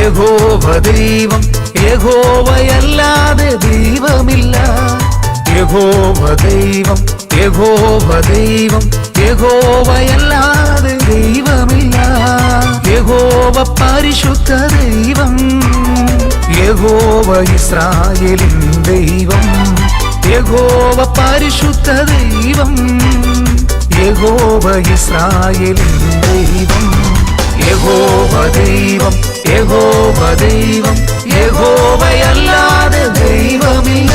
യഹോവ ദൈവം, യഹോവയല്ലാതെ ദൈവമില്ല. യഹോവ ദൈവം, യഹോവ ദൈവം, യഹോവയല്ലാതെ ദൈവമില്ല. യഹോവ പരിശുദ്ധ ദൈവം, യഹോവ ഇസ്രായേലിൻ ദൈവം. യഹോവ പരിശുദ്ധ ദൈവം, യഹോവ ഇസ്രായേലിൻ ദൈവം. യഹോവ ദൈവം, യഹോവ ദൈവം, യഹോവയല്ലാതെ ദൈവമില്ല.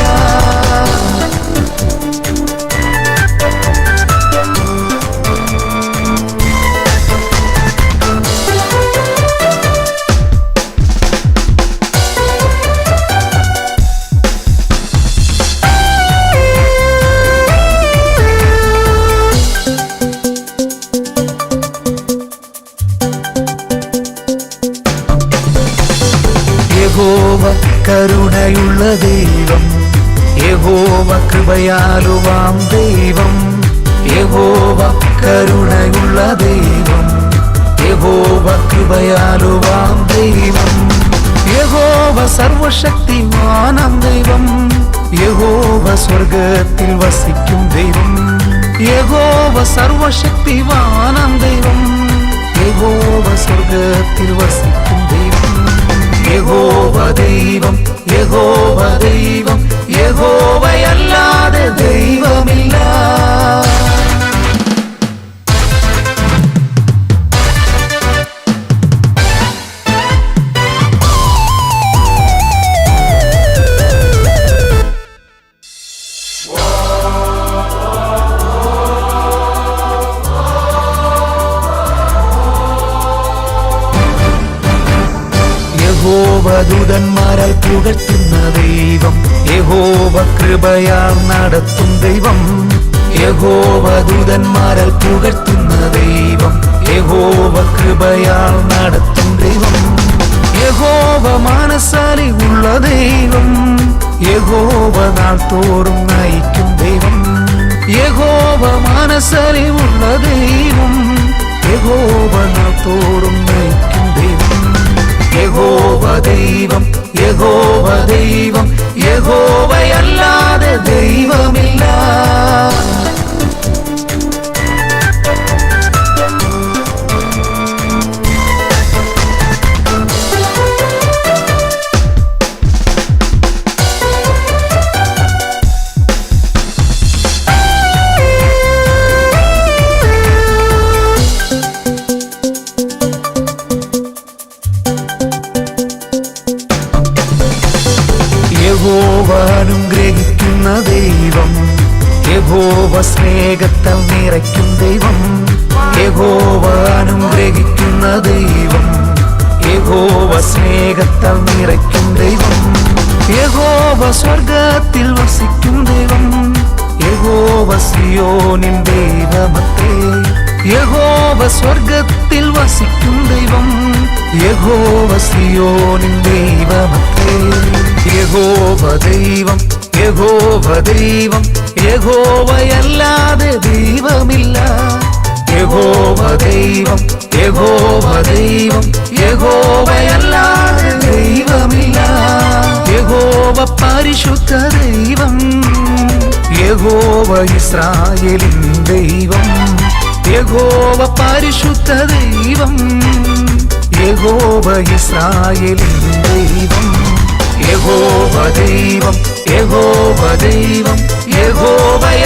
യഹോവ കരുണയുള്ള ദൈവം, യഹോവ കൃപയാലുവാം ദൈവം. യഹോവ കരുണയുള്ള ദൈവം, യഹോവ കൃപയാലുവാം ദൈവം. യഹോവ സർവശക്തിമാനം ദൈവം, യഹോവ സ്വർഗത്തിൽ വസിക്കും ദൈവം. യഹോവ സർവശക്തിമാനം ദൈവം, യഹോവ സ്വർഗത്തിൽ വസിക്കും ദൈവം. യഹോവ ദൈവം, യഹോവ ദൈവം, യഹോവയല്ലാതെ ദൈവമില്ല. യഹോവ ദൂതന്മാരാൽ പുകഴ്ത്തുന്ന ദൈവം, യഹോവ കൃപയാൽ നടത്തും ദൈവം. യഹോവ ദൂതന്മാരാൽ പുകഴ്ത്തുന്ന ദൈവം, യഹോവ കൃപയാൽ നടത്തും ദൈവം. യഹോവ മാനസാലി ഉള്ള ദൈവം, യഹോവ നാൾ തോറും നയിക്കും ദൈവം. യഹോവ മാനസാലി ഉള്ള ദൈവം, യഹോവ നാൾ തോറും നയിക്കും ദൈവം. യഹോവ ദൈവം, യഹോവ ദൈവം, യഹോവയല്ലാതെ ദൈവമില്ല. യഹോവ അനുഗ്രഹിക്കുന്ന ദൈവം, യഹോവ സ്നേഹത്താൽ നിറയ്ക്കും ദൈവം. യഹോവ അനുഗ്രഹിക്കുന്ന ദൈവം, യഹോവ സ്നേഹത്താൽ നിറയ്ക്കും ദൈവം. യഹോവ സ്വർഗത്തിൽ വസിക്കും ദൈവം, യഹോവ സിയോനിൻ ദൈവമത്രേ. യഹോവ സ്വർഗത്തിൽ വസിക്കും ദൈവം, യഹോവ സിയോനിൻ ദൈവമത്രേ. യഹോവ ദൈവം, യഹോവ ദൈവം, യഹോവയല്ലാതെ ദൈവമില്ല. യഹോവ ദൈവം, യഹോവ ദൈവം, യഹോവയല്ലാതെ ദൈവമില്ല. യഹോവ പരിശുദ്ധ ദൈവം, യഹോവ ഇസ്രായേലിൻ ദൈവം. യഹോവ പരിശുദ്ധ ദൈവം, യഹോവ ഇസ്രായേലിൻ ദൈവം. യഹോവ ദൈവം, യഹോവ ദൈവം, യഹോവയ